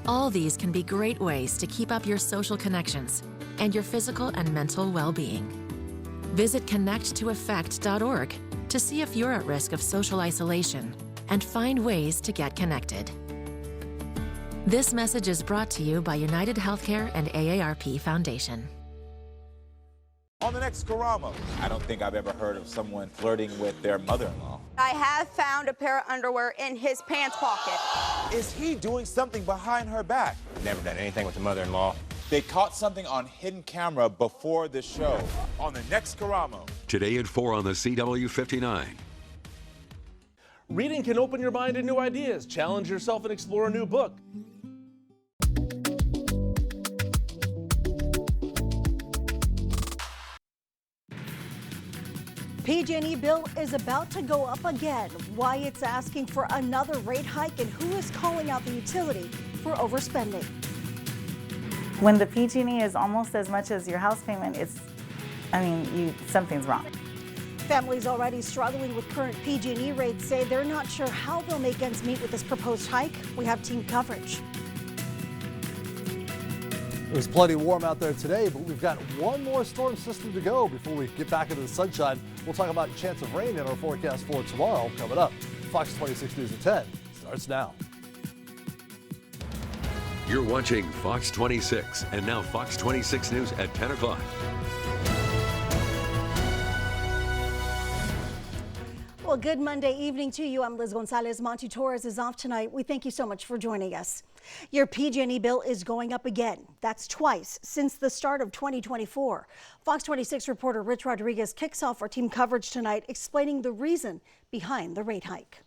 All these can be great ways to keep up your social connections and your physical and mental well-being. Visit connecttoeffect.org to see if you're at risk of social isolation and find ways to get connected. This message is brought to you by United Healthcare and AARP Foundation. On the next Karama, I don't think I've ever heard of someone flirting with their mother-in-law. I have found a pair of underwear in his pants pocket. Is he doing something behind her back? Never done anything with the mother-in-law. They caught something on hidden camera before the show. On the next Karama. Today at 4 on the CW59. Reading can open your mind to new ideas, challenge yourself, and explore a new book. PG&E bill is about to go up again. Why it's asking for another rate hike and who is calling out the utility for overspending. When the PG&E is almost as much as your house payment, something's wrong. Families already struggling with current PG&E rates say they're not sure how they'll make ends meet with this proposed hike. We have team coverage. It was plenty warm out there today, but we've got one more storm system to go before we get back into the sunshine. We'll talk about chance of rain in our forecast for tomorrow coming up. Fox 26 News at 10 starts now. You're watching Fox 26 and now Fox 26 News at 10 o'clock. Well, good Monday evening to you. I'm Liz Gonzalez. Monty Torres is off tonight. We thank you so much for joining us. Your PG&E bill is going up again. That's twice since the start of 2024. Fox 26 reporter Rich Rodriguez kicks off our team coverage tonight, explaining the reason behind the rate hike.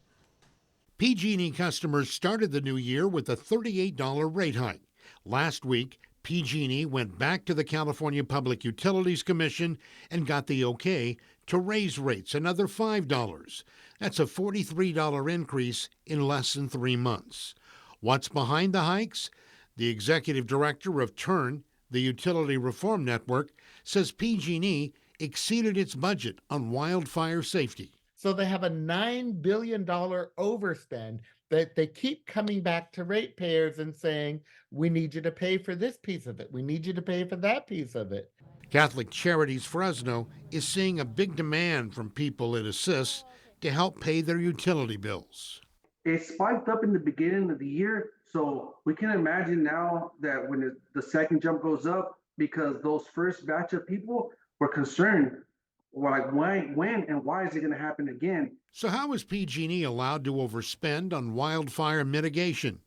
PG&E customers started the new year with a $38 rate hike. Last week, PG&E went back to the California Public Utilities Commission and got the okay to raise rates another $5. That's a $43 increase in less than 3 months. What's behind the hikes? The executive director of TURN, the Utility Reform Network, says PG&E exceeded its budget on wildfire safety. So they have a $9 billion overspend that they keep coming back to ratepayers and saying, we need you to pay for this piece of it. We need you to pay for that piece of it. Catholic Charities Fresno is seeing a big demand from people it assists to help pay their utility bills. It spiked up in the beginning of the year, so we can imagine now that when the second jump goes up, because those first batch of people were concerned, like when and why is it going to happen again? So how is PG&E allowed to overspend on wildfire mitigation?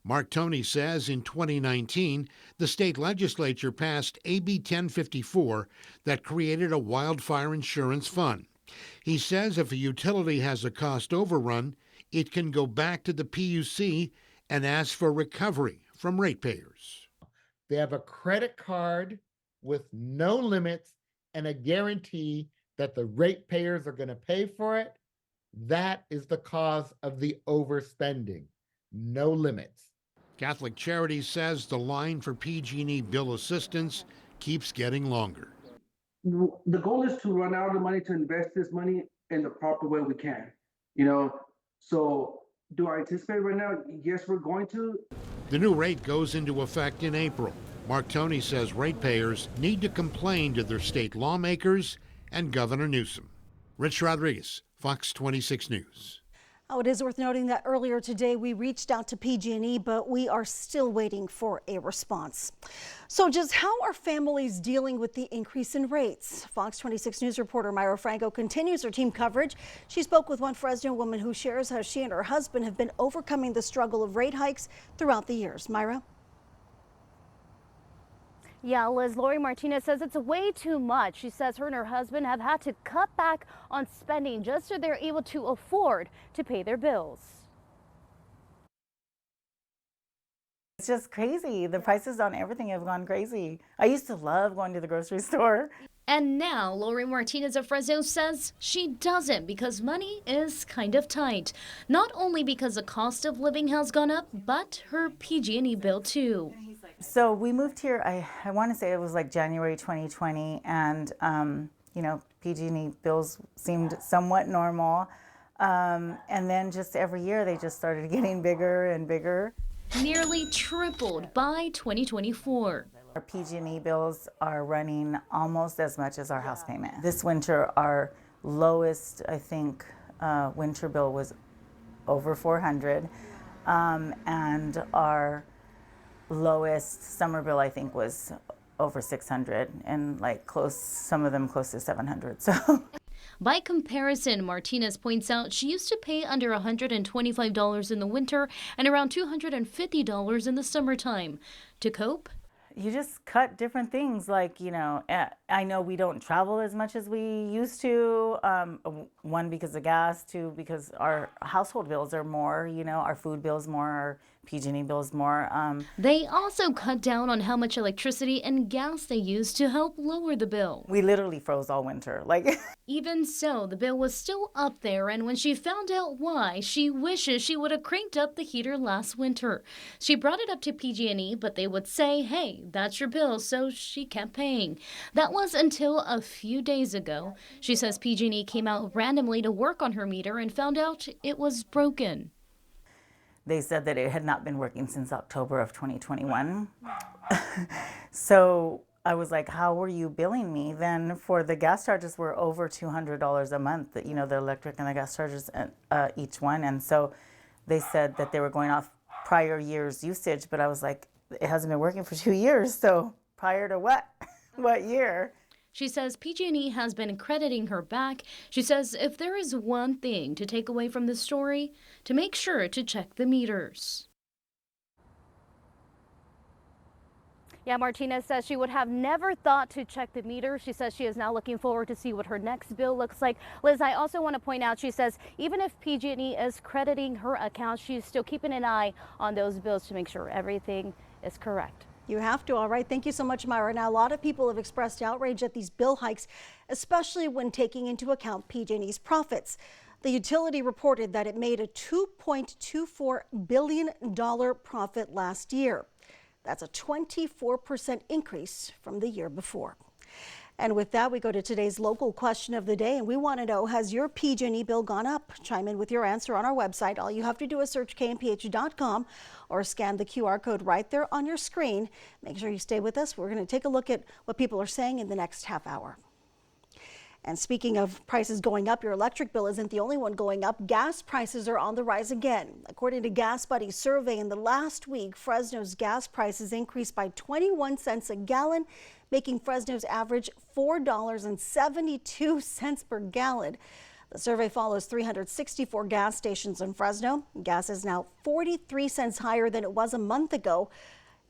Mark Toney says in 2019, the state legislature passed AB 1054 that created a wildfire insurance fund. He says if a utility has a cost overrun, it can go back to the PUC and ask for recovery from ratepayers. They have a credit card with no limits and a guarantee that the ratepayers are going to pay for it. That is the cause of the overspending. No limits. Catholic Charities says the line for PG&E bill assistance keeps getting longer. The goal is to run out of money to invest this money in the proper way we can, So do I anticipate right now? Yes, we're going to. The new rate goes into effect in April. Mark Toney says ratepayers need to complain to their state lawmakers and Governor Newsom. Rich Rodriguez, Fox 26 News. Oh, it is worth noting that earlier today we reached out to PG&E, but we are still waiting for a response. So just how are families dealing with the increase in rates? Fox 26 News reporter Myra Franco continues her team coverage. She spoke with one Fresno woman who shares how she and her husband have been overcoming the struggle of rate hikes throughout the years. Myra? Yeah, Liz, Lori Martinez says it's way too much. She says her and her husband have had to cut back on spending just so they're able to afford to pay their bills. It's just crazy. The prices on everything have gone crazy. I used to love going to the grocery store. And now Lori Martinez of Fresno says she doesn't because money is kind of tight. Not only because the cost of living has gone up, but her PG&E bill too. So we moved here, I want to say it was like January 2020, and PG&E bills seemed somewhat normal. And then just every year they just started getting bigger and bigger. nearly tripled by 2024. Our PG&E bills are running almost as much as our house payment. This winter, our lowest, I think, winter bill was over $400, and our lowest summer bill, I think, was over $600, and like some of them close to $700. So. By comparison, Martinez points out she used to pay under $125 in the winter and around $250 in the summertime. To cope, you just cut different things. Like, you know, I know we don't travel as much as we used to. One, because of gas. Two, because our household bills are more, you know, our food bills more, our PG&E bills more. They also cut down on how much electricity and gas they use to help lower the bill. We literally froze all winter. Even so, the bill was still up there, and when she found out why, she wishes she would have cranked up the heater last winter. She brought it up to PG&E, but they would say, hey, that's your bill, so she kept paying. That was until a few days ago. She says PG&E came out randomly to work on her meter and found out it was broken. They said that it had not been working since October of 2021. So I was like, how were you billing me? Then for the gas charges were over $200 a month, you know, the electric and the gas charges, each one. And so they said that they were going off prior year's usage, but I was like, it hasn't been working for 2 years. So prior to what? What year? She says PG&E has been crediting her back. She says if there is one thing to take away from this story, to make sure to check the meters. Yeah, Martinez says she would have never thought to check the meter. She says she is now looking forward to see what her next bill looks like. Liz, I also want to point out, she says even if PG&E is crediting her account, she's still keeping an eye on those bills to make sure everything is correct. You have to. All right. Thank you so much, Myra. Now, a lot of people have expressed outrage at these bill hikes, especially when taking into account PG&E's profits. The utility reported that it made a $2.24 billion profit last year. That's a 24% increase from the year before. And with that, we go to today's local question of the day, and we want to know, has your PG&E bill gone up? Chime in with your answer on our website. All you have to do is search KMPH.com or scan the QR code right there on your screen. Make sure you stay with us. We're going to take a look at what people are saying in the next half hour. And speaking of prices going up, your electric bill isn't the only one going up. Gas prices are on the rise again. According to Gas Buddy's survey, in the last week, Fresno's gas prices increased by 21 cents a gallon, making Fresno's average $4.72 per gallon. The survey follows 364 gas stations in Fresno. Gas is now 43 cents higher than it was a month ago.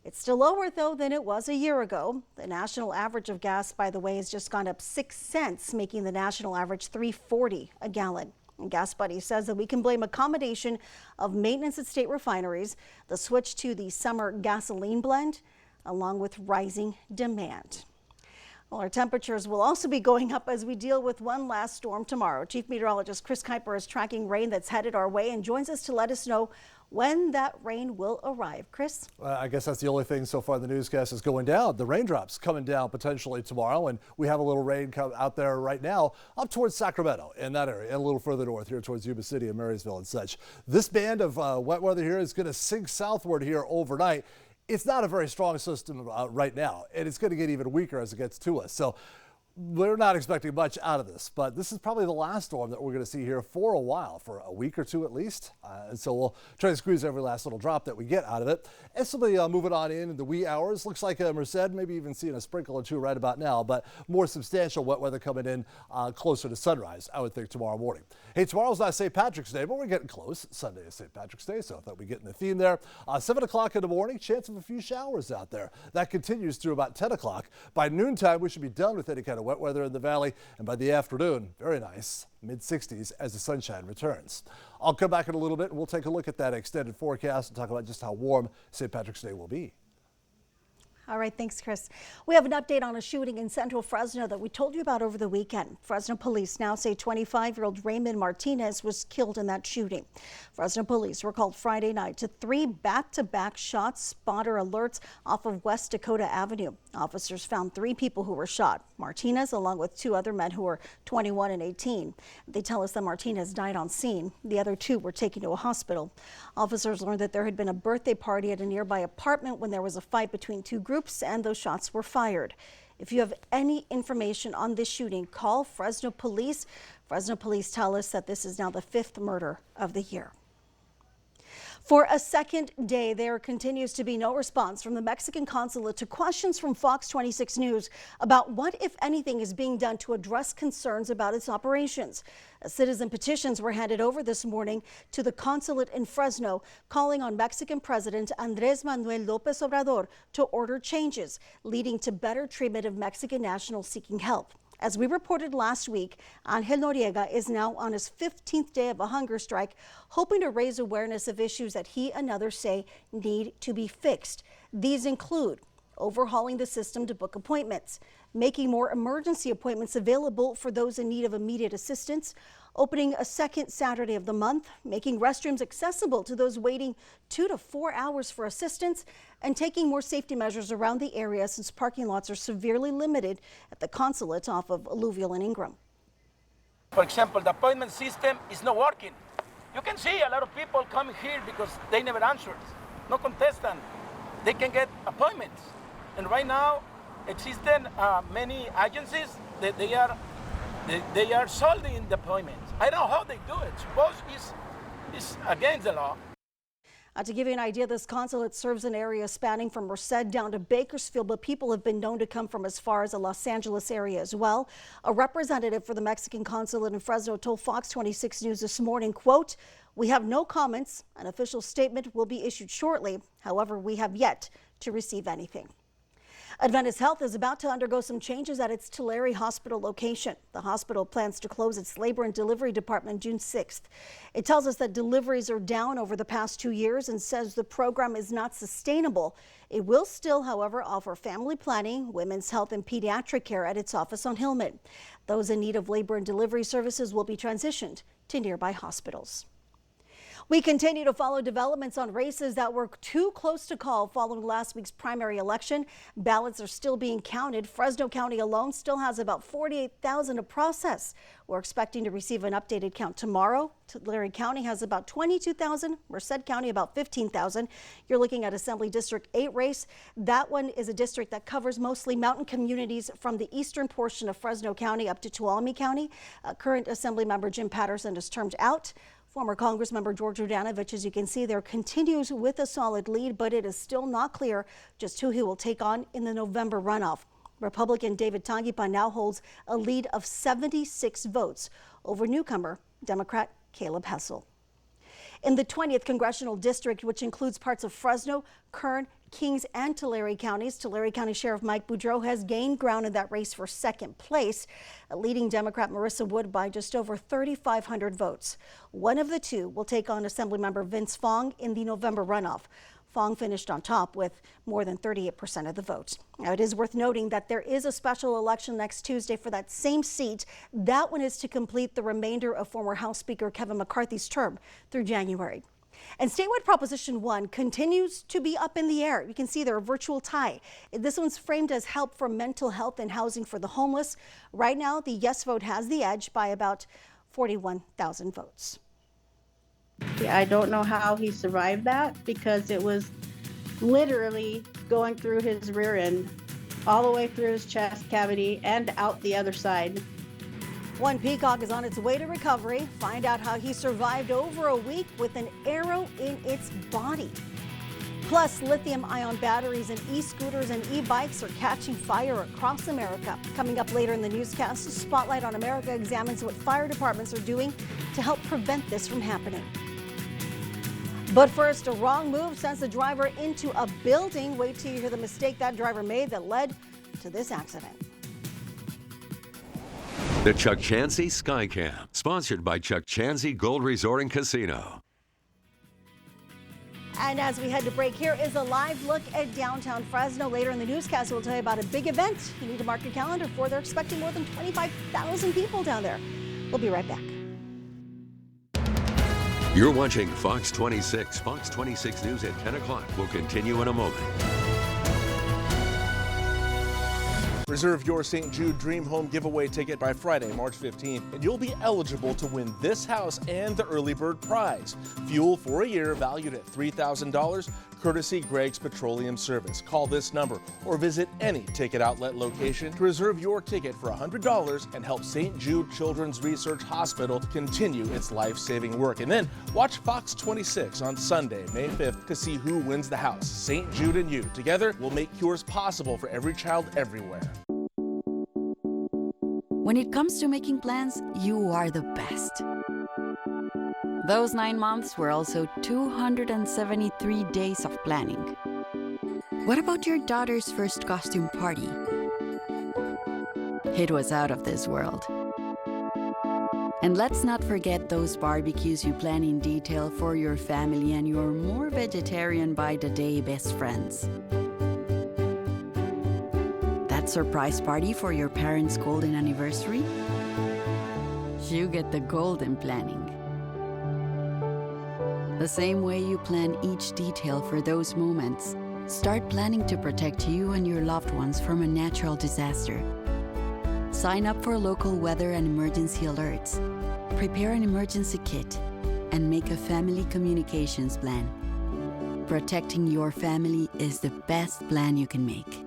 It's still lower, though, than it was a year ago. The national average of gas, by the way, has just gone up 6 cents, making the national average $3.40 a gallon. And Gas Buddy says that we can blame a combination of maintenance at state refineries, the switch to the summer gasoline blend, along with rising demand. Well, our temperatures will also be going up as we deal with one last storm tomorrow. Chief Meteorologist Chris Kuiper is tracking rain that's headed our way and joins us to let us know when that rain will arrive. Chris? I guess that's the only thing so far the newscast is going down. The raindrops coming down potentially tomorrow, and we have a little rain out there right now up towards Sacramento in that area, and a little further north here towards Yuba City and Marysville and such. This band of wet weather here is going to sink southward here overnight. It's not a very strong system right now, and it's going to get even weaker as it gets to us. So we're not expecting much out of this, but this is probably the last storm that we're going to see here for a while, for a week or two at least. And so we'll try to squeeze every last little drop that we get out of it. It's will be moving on in the wee hours. Looks like Merced, maybe even seeing a sprinkle or two right about now, but more substantial wet weather coming in closer to sunrise, I would think, tomorrow morning. Hey, tomorrow's not St. Patrick's Day, but we're getting close. Sunday is St. Patrick's Day, so I thought we'd get in the theme there. 7 o'clock in the morning, chance of a few showers out there. That continues through about 10 o'clock. By noontime, we should be done with any kind of wet weather in the valley, and by the afternoon, very nice, mid-60s as the sunshine returns. I'll come back in a little bit and we'll take a look at that extended forecast and talk about just how warm St. Patrick's Day will be. All right, thanks, Chris. We have an update on a shooting in central Fresno that we told you about over the weekend. Fresno police now say 25-year-old Raymond Martinez was killed in that shooting. Fresno police were called Friday night to 3 back-to-back shot spotter alerts off of West Dakota Avenue. Officers found 3 people who were shot. Martinez, along with 2 other men who were 21 and 18. They tell us that Martinez died on scene. The other 2 were taken to a hospital. Officers learned that there had been a birthday party at a nearby apartment when there was a fight between 2 groups and those shots were fired. If you have any information on this shooting, call Fresno Police. Fresno Police tell us that this is now the 5th murder of the year. For a second day, there continues to be no response from the Mexican consulate to questions from Fox 26 News about what, if anything, is being done to address concerns about its operations. Citizen petitions were handed over this morning to the consulate in Fresno, calling on Mexican President Andrés Manuel López Obrador to order changes, leading to better treatment of Mexican nationals seeking help. As we reported last week, Angel Noriega is now on his 15th day of a hunger strike, hoping to raise awareness of issues that he and others say need to be fixed. These include overhauling the system to book appointments, making more emergency appointments available for those in need of immediate assistance, opening a second Saturday of the month, making restrooms accessible to those waiting 2 to 4 hours for assistance, and taking more safety measures around the area since parking lots are severely limited at the consulate off of Alluvial and Ingram. For example, the appointment system is not working. You can see a lot of people coming here because they never answered. No contestant. They can get appointments. And right now, existing many agencies that they are solving the appointments. I don't know how they do it. Suppose it's against the law. To give you an idea, this consulate serves an area spanning from Merced down to Bakersfield, but people have been known to come from as far as the Los Angeles area as well. A representative for the Mexican consulate in Fresno told Fox 26 News this morning, quote, "We have no comments. An official statement will be issued shortly. However, we have yet to receive anything." Adventist Health is about to undergo some changes at its Tulare Hospital location. The hospital plans to close its labor and delivery department June 6th. It tells us that deliveries are down over the past 2 years and says the program is not sustainable. It will still, however, offer family planning, women's health, and pediatric care at its office on Hillman. Those in need of labor and delivery services will be transitioned to nearby hospitals. We continue to follow developments on races that were too close to call following last week's primary election. Ballots are still being counted. Fresno County alone still has about 48,000 to process. We're expecting to receive an updated count tomorrow. Tulare County has about 22,000, Merced County about 15,000. You're looking at Assembly District 8 race. That one is a district that covers mostly mountain communities from the eastern portion of Fresno County up to Tuolumne County. Current Assembly member Jim Patterson is termed out. Former Congressmember George Urdanovich, as you can see there, continues with a solid lead, but it is still not clear just who he will take on in the November runoff. Republican David Tanguipa now holds a lead of 76 votes over newcomer Democrat Caleb Hessel. In the 20th Congressional District, which includes parts of Fresno, Kern, Kings, and Tulare counties, Tulare County Sheriff Mike Boudreau has gained ground in that race for second place, leading Democrat Marissa Wood by just over 3,500 votes. One of the two will take on Assemblymember Vince Fong in the November runoff. Fong finished on top with more than 38% of the votes. Now, it is worth noting that there is a special election next Tuesday for that same seat. That one is to complete the remainder of former House Speaker Kevin McCarthy's term through January. And statewide Proposition 1 continues to be up in the air. You can see there a virtual tie. This one's framed as help for mental health and housing for the homeless. Right now, the yes vote has the edge by about 41,000 votes. I don't know how he survived that because it was literally going through his rear end, all the way through his chest cavity and out the other side. One peacock is on its way to recovery. Find out how he survived over a week with an arrow in its body. Plus, lithium-ion batteries in e-scooters and e-bikes are catching fire across America. Coming up later in the newscast, Spotlight on America examines what fire departments are doing to help prevent this from happening. But first, a wrong move sends the driver into a building. Wait till you hear the mistake that driver made that led to this accident. The Chuck Chansey Skycam, sponsored by Chuck Chansey Gold Resort and Casino. And as we head to break, here is a live look at downtown Fresno. Later in the newscast, we'll tell you about a big event you need to mark your calendar for. They're expecting more than 25,000 people down there. We'll be right back. You're watching Fox 26. Fox 26 News at 10 o'clock will continue in a moment. Reserve your St. Jude Dream Home giveaway ticket by Friday, March 15th, and you'll be eligible to win this house and the early bird prize. Fuel for a year valued at $3,000, courtesy Greg's Petroleum Service. Call this number or visit any ticket outlet location to reserve your ticket for $100 and help St. Jude Children's Research Hospital continue its life-saving work. And then watch Fox 26 on Sunday, May 5th to see who wins the house. St. Jude and you. Together, we'll make cures possible for every child everywhere. When it comes to making plans, you are the best. Those 9 months were also 273 days of planning. What about your daughter's first costume party? It was out of this world. And let's not forget those barbecues you plan in detail for your family and your more vegetarian by the day best friends. That surprise party for your parents' golden anniversary? You get the golden planning. The same way you plan each detail for those moments, start planning to protect you and your loved ones from a natural disaster. Sign up for local weather and emergency alerts. Prepare an emergency kit and make a family communications plan. Protecting your family is the best plan you can make.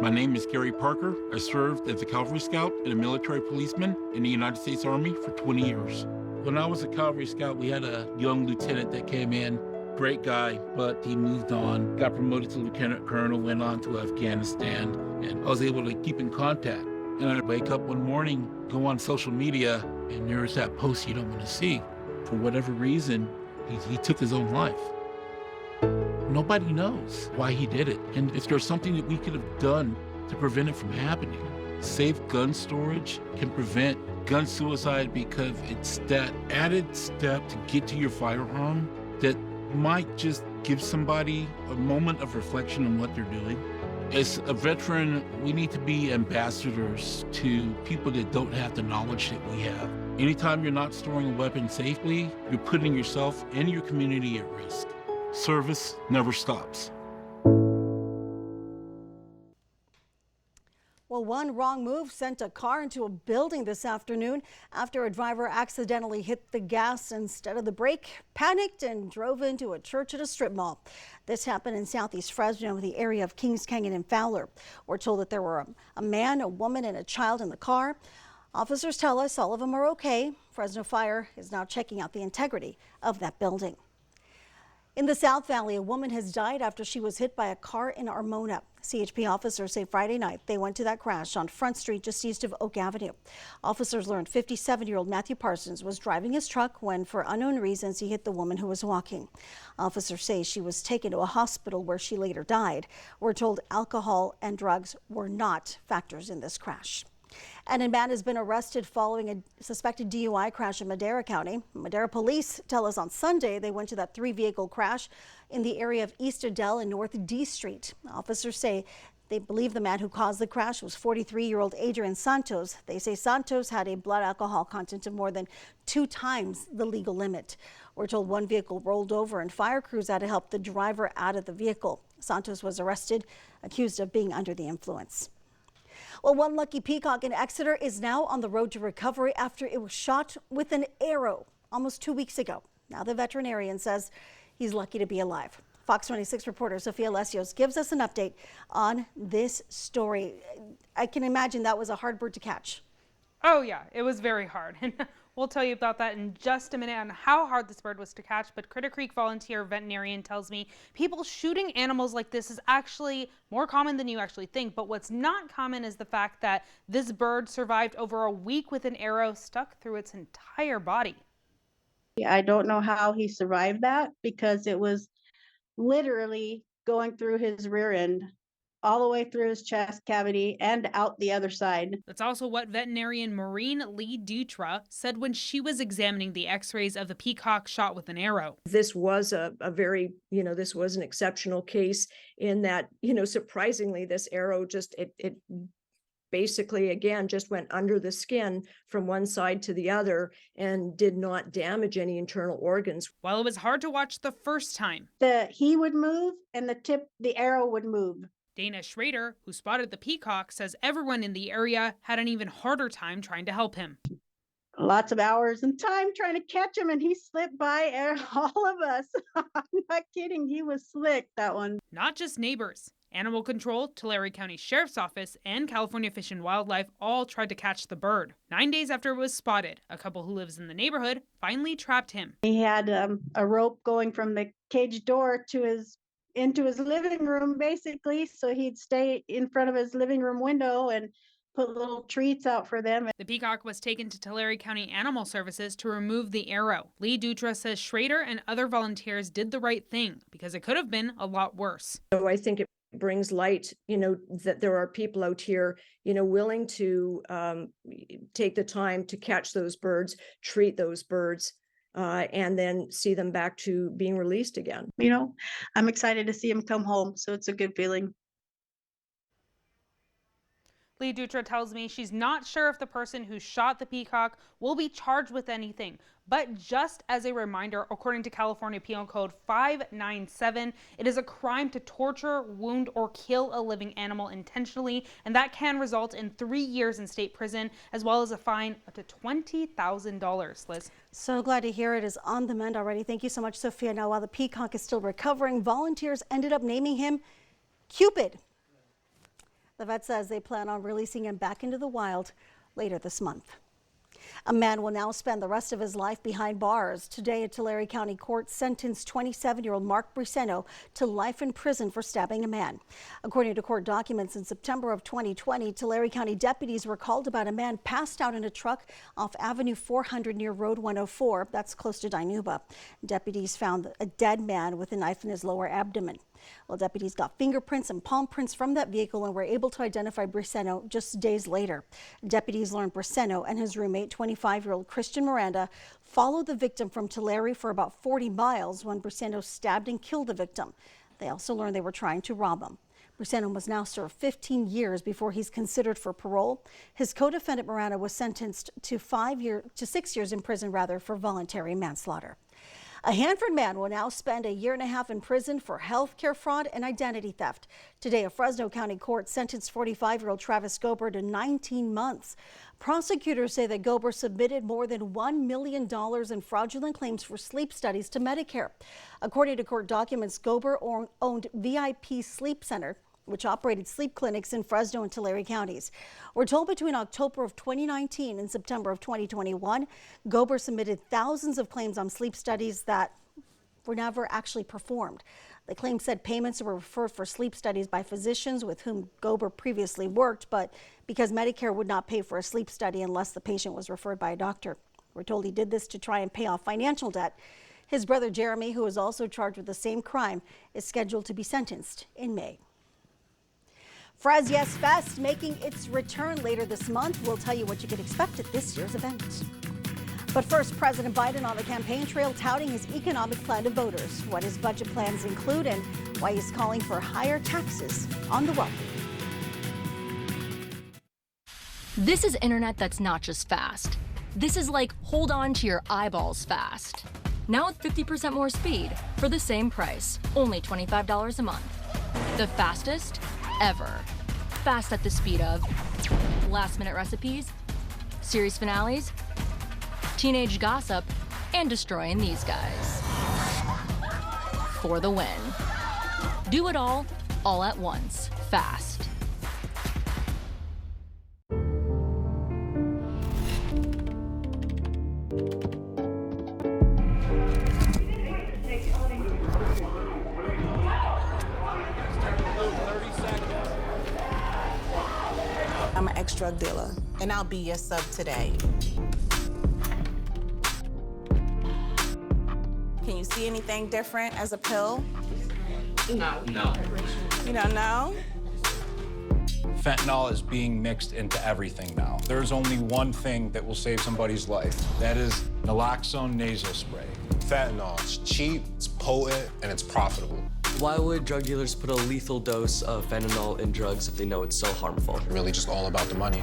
My name is Gary Parker. I served as a Cavalry Scout and a military policeman in the United States Army for 20 years. When I was a Cavalry Scout, we had a young lieutenant that came in, great guy, but he moved on, got promoted to lieutenant colonel, went on to Afghanistan, and I was able to keep in contact. And I'd wake up one morning, go on social media, and there's that post you don't want to see. For whatever reason, he took his own life. Nobody knows why he did it. And if there's something that we could have done to prevent it from happening, safe gun storage can prevent gun suicide, because it's that added step to get to your firearm that might just give somebody a moment of reflection on what they're doing. As a veteran, we need to be ambassadors to people that don't have the knowledge that we have. Anytime you're not storing a weapon safely, you're putting yourself and your community at risk. Service never stops. Well, one wrong move sent a car into a building this afternoon after a driver accidentally hit the gas instead of the brake, panicked, and drove into a church at a strip mall. This happened in southeast Fresno, the area of Kings Canyon and Fowler. We're told that there were a man, a woman, and a child in the car. Officers tell us all of them are okay. Fresno Fire is now checking out the integrity of that building. In the South Valley, a woman has died after she was hit by a car in Armona. CHP officers say Friday night they went to that crash on Front Street just east of Oak Avenue. Officers learned 57-year-old Matthew Parsons was driving his truck when, for unknown reasons, he hit the woman who was walking. Officers say she was taken to a hospital where she later died. We're told alcohol and drugs were not factors in this crash. And a man has been arrested following a suspected DUI crash in Madera County. Madera police tell us on Sunday they went to that 3-vehicle crash in the area of East Adele and North D Street. Officers say they believe the man who caused the crash was 43-year-old Adrian Santos. They say Santos had a blood alcohol content of more than 2 times the legal limit. We're told one vehicle rolled over and fire crews had to help the driver out of the vehicle. Santos was arrested, accused of being under the influence. Well, one lucky peacock in Exeter is now on the road to recovery after it was shot with an arrow almost 2 weeks ago. Now the veterinarian says he's lucky to be alive. Fox 26 reporter Sophia Lesios gives us an update on this story. I can imagine that was a hard bird to catch. Oh yeah, it was very hard. We'll tell you about that in just a minute on how hard this bird was to catch, but Critter Creek volunteer veterinarian tells me people shooting animals like this is actually more common than you actually think, but what's not common is the fact that this bird survived over a week with an arrow stuck through its entire body. I don't know how he survived that because it was literally going through his rear end all the way through his chest cavity and out the other side. That's also what veterinarian Maureen Lee Dutra said when she was examining the x-rays of the peacock shot with an arrow. This was a very, this was an exceptional case in that, surprisingly, this arrow just, it basically, again, just went under the skin from one side to the other and did not damage any internal organs. While it was hard to watch the first time, He would move and the arrow would move. Dana Schrader, who spotted the peacock, says everyone in the area had an even harder time trying to help him. Lots of hours and time trying to catch him, and he slipped by all of us. I'm not kidding. He was slick, that one. Not just neighbors. Animal Control, Tulare County Sheriff's Office, and California Fish and Wildlife all tried to catch the bird. 9 days after it was spotted, a couple who lives in the neighborhood finally trapped him. He had a rope going from the cage door into his living room, basically, so he'd stay in front of his living room window and put little treats out for them. The peacock was taken to Tulare County Animal Services to remove the arrow. Lee Dutra says Schrader and other volunteers did the right thing because it could have been a lot worse. So I think it brings light, that there are people out here, willing to take the time to catch those birds, treat those birds, and then see them back to being released again. I'm excited to see him come home, so it's a good feeling. Lee Dutra tells me she's not sure if the person who shot the peacock will be charged with anything, but just as a reminder, according to California Penal Code 597, it is a crime to torture, wound, or kill a living animal intentionally, and that can result in 3 years in state prison, as well as a fine up to $20,000. Liz? So glad to hear it is on the mend already. Thank you so much, Sophia. Now, while the peacock is still recovering, volunteers ended up naming him Cupid. The vet says they plan on releasing him back into the wild later this month. A man will now spend the rest of his life behind bars. Today, a Tulare County court sentenced 27-year-old Mark Briseno to life in prison for stabbing a man. According to court documents, in September of 2020, Tulare County deputies were called about a man passed out in a truck off Avenue 400 near Road 104. That's close to Dinuba. Deputies found a dead man with a knife in his lower abdomen. Well, deputies got fingerprints and palm prints from that vehicle and were able to identify Briseno just days later. Deputies learned Briseno and his roommate, 25-year-old Christian Miranda, followed the victim from Tulare for about 40 miles when Briseno stabbed and killed the victim. They also learned they were trying to rob him. Briseno must now serve 15 years before he's considered for parole. His co-defendant Miranda was sentenced to 6 years in prison for voluntary manslaughter. A Hanford man will now spend 1.5 years in prison for healthcare fraud and identity theft. Today, a Fresno County court sentenced 45-year-old Travis Gober to 19 months. Prosecutors say that Gober submitted more than $1 million in fraudulent claims for sleep studies to Medicare. According to court documents, Gober owned VIP Sleep Center, which operated sleep clinics in Fresno and Tulare counties. We're told between October of 2019 and September of 2021, Gober submitted thousands of claims on sleep studies that were never actually performed. The claim said payments were referred for sleep studies by physicians with whom Gober previously worked, but because Medicare would not pay for a sleep study unless the patient was referred by a doctor. We're told he did this to try and pay off financial debt. His brother Jeremy, who is also charged with the same crime, is scheduled to be sentenced in May. Fres Yes Fest making its return later this month. We'll tell you what you can expect at this year's event. But first, President Biden on the campaign trail touting his economic plan to voters, what his budget plans include, and why he's calling for higher taxes on the wealthy. This is internet that's not just fast. This is like hold on to your eyeballs fast. Now with 50% more speed for the same price, only $25 a month. The fastest ever. Fast at the speed of last-minute recipes, series finales, teenage gossip, and destroying these guys. For the win. Do it all at once, fast. I'm an ex-drug dealer, and I'll be your sub today. Can you see anything different as a pill? No. You don't know? Fentanyl is being mixed into everything now. There's only one thing that will save somebody's life. That is naloxone nasal spray. Fentanyl, it's cheap, it's potent, and it's profitable. Why would drug dealers put a lethal dose of fentanyl in drugs if they know it's so harmful? Really just all about the money.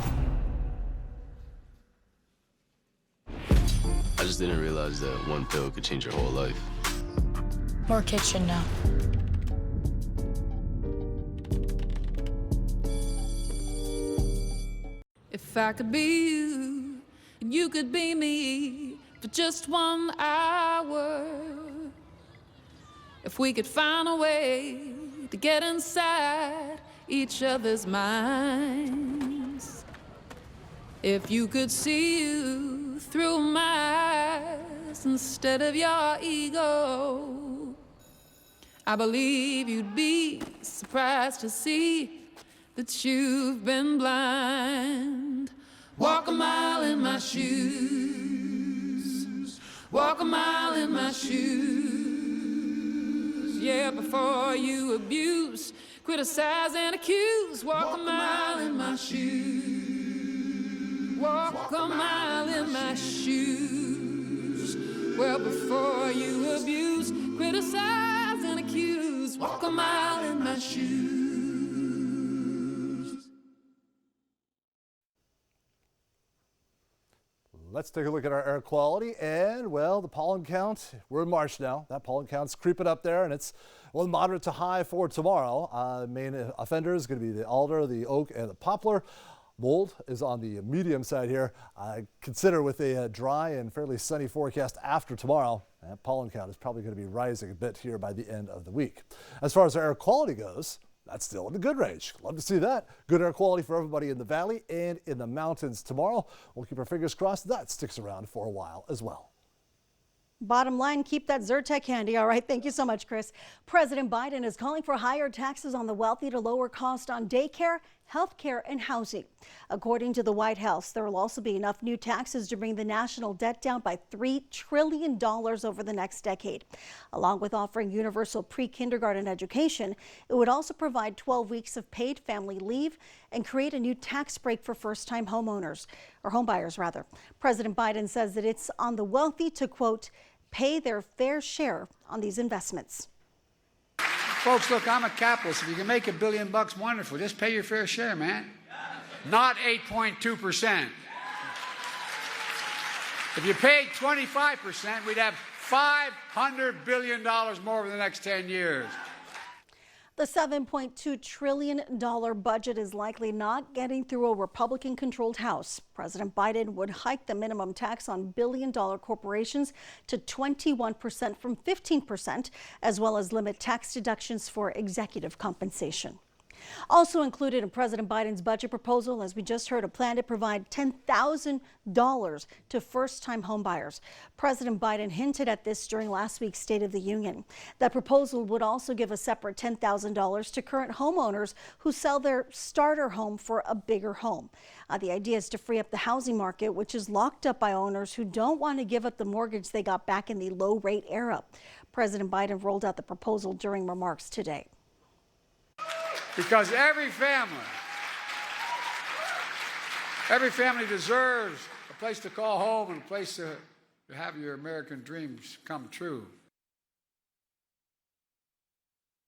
I just didn't realize that one pill could change your whole life. More kids should know. If I could be you, and you could be me for just 1 hour. If we could find a way to get inside each other's minds. If you could see you through my eyes instead of your ego, I believe you'd be surprised to see that you've been blind. Walk a mile in my shoes. Walk a mile in my shoes. Yeah, before you abuse, criticize and accuse. Walk a mile in my shoes. Walk a mile in my shoes. Well, before you abuse, criticize and accuse. Walk a mile in my shoes. Let's take a look at our air quality, and well, the pollen count, we're in March now. That pollen count's creeping up there, and it's moderate to high for tomorrow. Main offenders going to be the alder, the oak, and the poplar. Mold is on the medium side here. Consider with a dry and fairly sunny forecast after tomorrow, that pollen count is probably going to be rising a bit here by the end of the week. As far as our air quality goes, that's still in the good range. Love to see that. Good air quality for everybody in the valley and in the mountains tomorrow. We'll keep our fingers crossed that sticks around for a while as well. Bottom line, keep that Zyrtec handy. All right, thank you so much, Chris. President Biden is calling for higher taxes on the wealthy to lower cost on daycare, health care, and housing. According to the White House, there will also be enough new taxes to bring the national debt down by $3 trillion over the next decade. Along with offering universal pre-kindergarten education, it would also provide 12 weeks of paid family leave and create a new tax break for first-time homeowners, or homebuyers rather. President Biden says that it's on the wealthy to, quote, pay their fair share on these investments. Folks, look, I'm a capitalist. If you can make $1 billion, wonderful. Just pay your fair share, man. Not 8.2%. If you paid 25%, we'd have $500 billion more over the next 10 years. The $7.2 trillion budget is likely not getting through a Republican-controlled House. President Biden would hike the minimum tax on billion-dollar corporations to 21% from 15%, as well as limit tax deductions for executive compensation. Also included in President Biden's budget proposal, as we just heard, a plan to provide $10,000 to first-time homebuyers. President Biden hinted at this during last week's State of the Union. That proposal would also give a separate $10,000 to current homeowners who sell their starter home for a bigger home. The idea is to free up the housing market, which is locked up by owners who don't want to give up the mortgage they got back in the low-rate era. President Biden rolled out the proposal during remarks today. Because every family deserves a place to call home and a place to have your American dreams come true.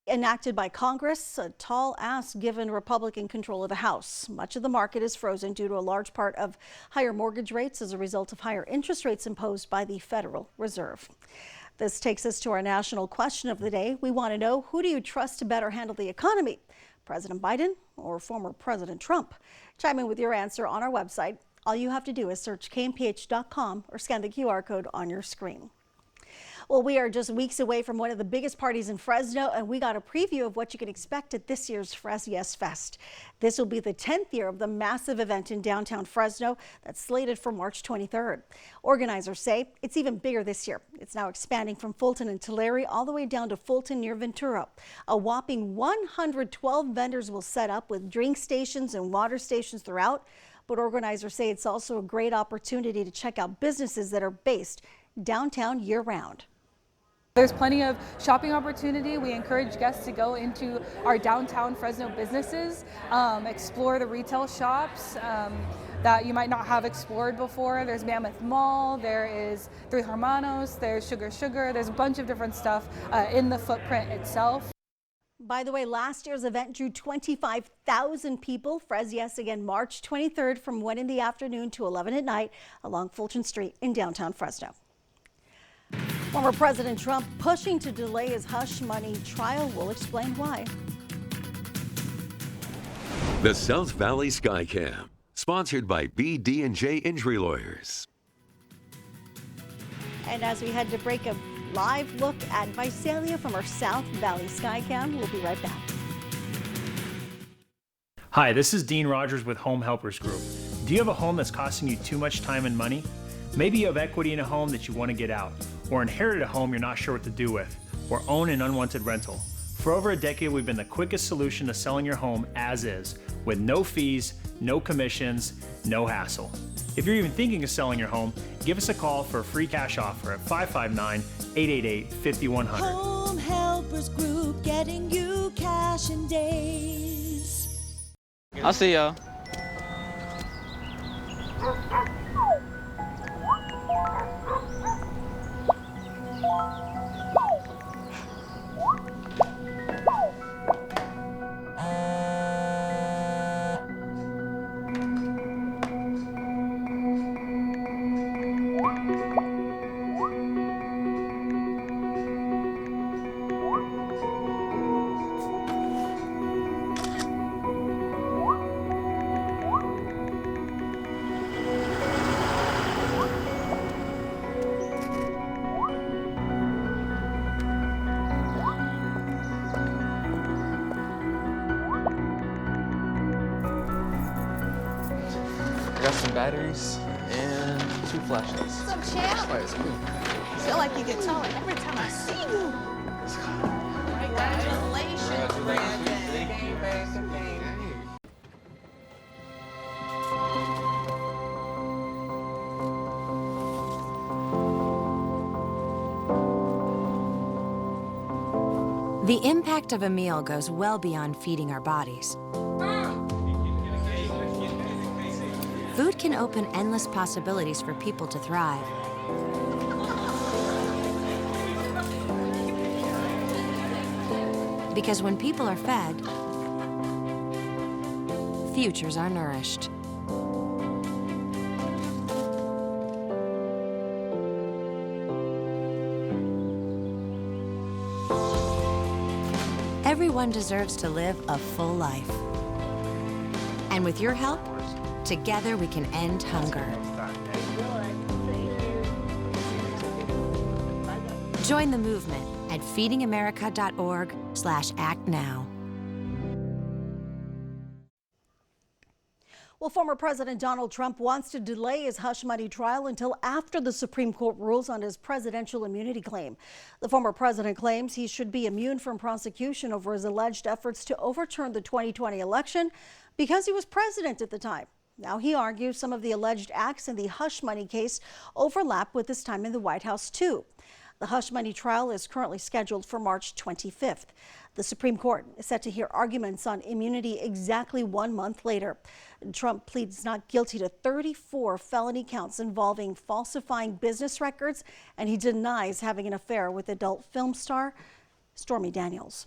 Enacted by Congress, a tall ask given Republican control of the House. Much of the market is frozen due to a large part of higher mortgage rates as a result of higher interest rates imposed by the Federal Reserve. This takes us to our national question of the day. We want to know, who do you trust to better handle the economy? President Biden or former President Trump? Chime in with your answer on our website. All you have to do is search KMPH.com or scan the QR code on your screen. Well, we are just weeks away from one of the biggest parties in Fresno, and we got a preview of what you can expect at this year's Yes Fest. This will be the 10th year of the massive event in downtown Fresno that's slated for March 23rd. Organizers say it's even bigger this year. It's now expanding from Fulton and Tulare all the way down to Fulton near Ventura. A whopping 112 vendors will set up with drink stations and water stations throughout, but organizers say it's also a great opportunity to check out businesses that are based downtown year-round. There's plenty of shopping opportunity. We encourage guests to go into our downtown Fresno businesses, explore the retail shops that you might not have explored before. There's Mammoth Mall, there is Three Hermanos, there's Sugar, there's a bunch of different stuff in the footprint itself. By the way, last year's event drew 25,000 people. Yes again March 23rd from 1 in the afternoon to 11 at night along Fulton Street in downtown Fresno. Former President Trump pushing to delay his hush money trial. Will explain why. The South Valley Skycam, sponsored by BD&J Injury Lawyers. And as we head to break, a live look at Visalia from our South Valley Skycam. We'll be right back. Hi, this is Dean Rogers with Home Helpers Group. Do you have a home that's costing you too much time and money? Maybe you have equity in a home that you want to get out, or inherited a home you're not sure what to do with, or own an unwanted rental. For over a decade, we've been the quickest solution to selling your home as is, with no fees, no commissions, no hassle. If you're even thinking of selling your home, give us a call for a free cash offer at 559-888-5100. Home Helpers Group, getting you cash in days. I'll see y'all. Got some batteries and 2 flashlights. What's up, champ? Flashlights, cool. Feel like you get taller every time I see you. Congratulations, Brandon. The impact of a meal goes well beyond feeding our bodies. Food can open endless possibilities for people to thrive. Because when people are fed, futures are nourished. Everyone deserves to live a full life. And with your help, together we can end hunger. Join the movement at feedingamerica.org/actnow. Well, former President Donald Trump wants to delay his hush money trial until after the Supreme Court rules on his presidential immunity claim. The former president claims he should be immune from prosecution over his alleged efforts to overturn the 2020 election because he was president at the time. Now he argues some of the alleged acts in the hush money case overlap with his time in the White House, too. The hush money trial is currently scheduled for March 25th. The Supreme Court is set to hear arguments on immunity exactly 1 month later. Trump pleads not guilty to 34 felony counts involving falsifying business records, and he denies having an affair with adult film star Stormy Daniels.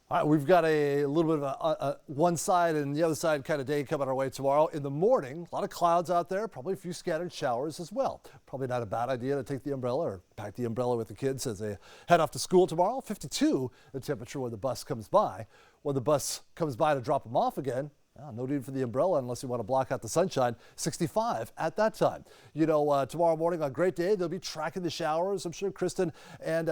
All right, we've got a little bit of a one side and the other side kind of day coming our way tomorrow. In the morning, a lot of clouds out there, probably a few scattered showers as well. Probably not a bad idea to take the umbrella or pack the umbrella with the kids as they head off to school tomorrow. 52 the temperature when the bus comes by. When the bus comes by to drop them off again, no need for the umbrella unless you want to block out the sunshine. 65 at that time. You know, tomorrow morning on Great Day, they'll be tracking the showers. I'm sure Kristen and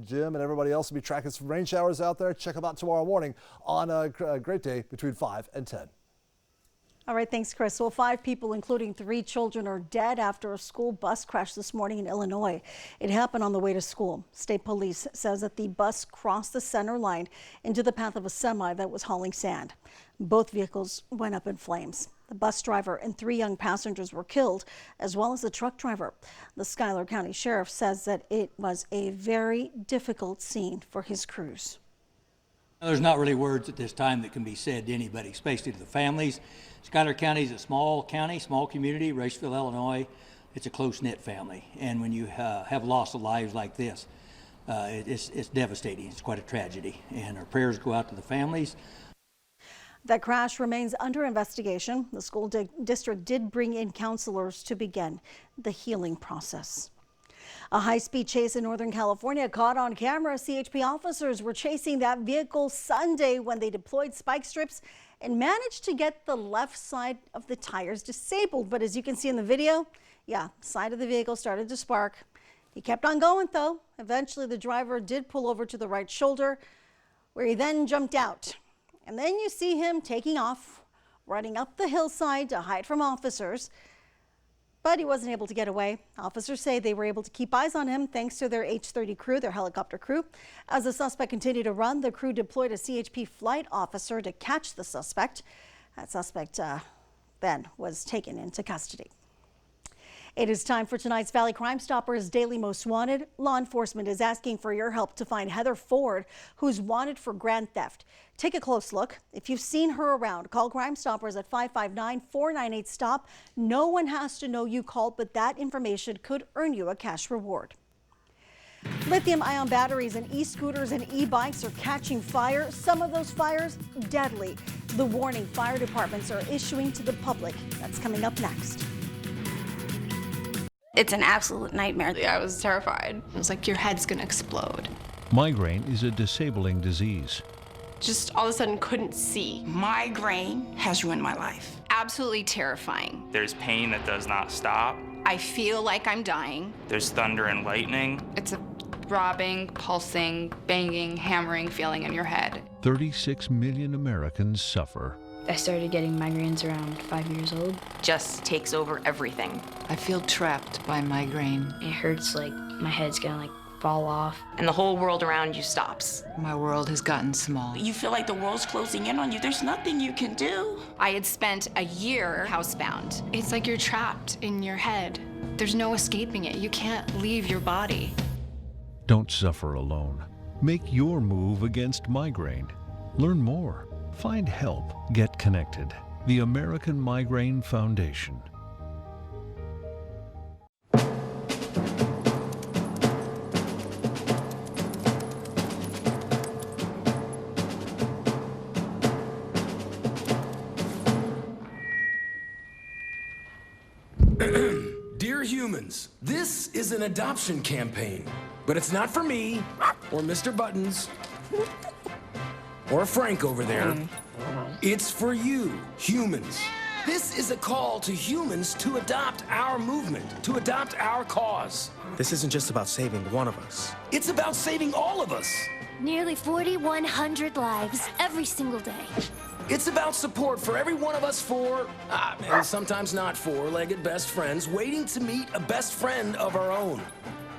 Jim and everybody else will be tracking some rain showers out there. Check them out tomorrow morning on a Great Day between 5 and 10. All right, thanks, Chris. Well, 5 people, including 3 children, are dead after a school bus crash this morning in Illinois. It happened on the way to school. State police says that the bus crossed the center line into the path of a semi that was hauling sand. Both vehicles went up in flames. The bus driver and 3 young passengers were killed, as well as the truck driver. The Schuyler County Sheriff says that it was a very difficult scene for his crews. There's not really words at this time that can be said to anybody, especially to the families. Schuyler County is a small county, small community, Raceville, Illinois. It's a close-knit family, and when you have loss of lives like this, it's devastating. It's quite a tragedy, and our prayers go out to the families. That crash remains under investigation. The school district did bring in counselors to begin the healing process. A high-speed chase in Northern California caught on camera. CHP officers were chasing that vehicle Sunday when they deployed spike strips and managed to get the left side of the tires disabled. But as you can see in the video, side of the vehicle started to spark. He kept on going though. Eventually the driver did pull over to the right shoulder, where he then jumped out. And then you see him taking off, running up the hillside to hide from officers. But he wasn't able to get away. Officers say they were able to keep eyes on him thanks to their H-30 crew, their helicopter crew. As the suspect continued to run, the crew deployed a CHP flight officer to catch the suspect. That suspect then was taken into custody. It is time for tonight's Valley Crime Stoppers Daily Most Wanted. Law enforcement is asking for your help to find Heather Ford, who's wanted for grand theft. Take a close look. If you've seen her around, call Crime Stoppers at 559-498-STOP. No one has to know you called, but that information could earn you a cash reward. Lithium-ion batteries and e-scooters and e-bikes are catching fire. Some of those fires deadly. The warning fire departments are issuing to the public. That's coming up next. It's an absolute nightmare. I was terrified. It was like your head's gonna explode. Migraine is a disabling disease. Just all of a sudden couldn't see. Migraine has ruined my life. Absolutely terrifying. There's pain that does not stop. I feel like I'm dying. There's thunder and lightning. It's a throbbing, pulsing, banging, hammering feeling in your head. 36 million Americans suffer. I started getting migraines around 5 years old. Just takes over everything. I feel trapped by migraine. It hurts like my head's gonna like fall off. And the whole world around you stops. My world has gotten small. You feel like the world's closing in on you. There's nothing you can do. I had spent a year housebound. It's like you're trapped in your head. There's no escaping it. You can't leave your body. Don't suffer alone. Make your move against migraine. Learn more. Find help. Get connected. The American Migraine Foundation. Dear humans, this is an adoption campaign, but it's not for me or Mr. Buttons or Frank over there. It's for you, humans. This is a call to humans to adopt our movement, to adopt our cause. This isn't just about saving one of us. It's about saving all of us. Nearly 4,100 lives every single day. It's about support for every one of us four, and sometimes not four-legged best friends waiting to meet a best friend of our own.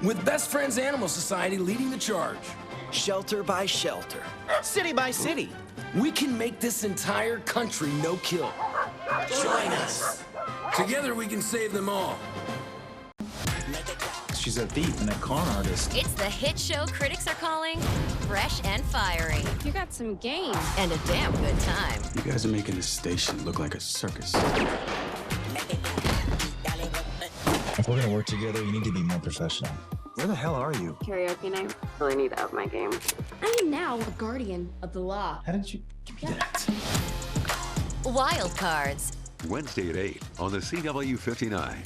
With Best Friends Animal Society leading the charge. Shelter by shelter, city by city. We can make this entire country no-kill. Join us. Together we can save them all. She's a thief and a con artist. It's the hit show critics are calling fresh and fiery. You got some game. And a damn good time. You guys are making this station look like a circus. If we're gonna work together, you need to be more professional. Where the hell are you? Karaoke night. Really need to up my game. I am now a guardian of the law. How did you do that? Wild Cards. Wednesday at 8 on the CW 59.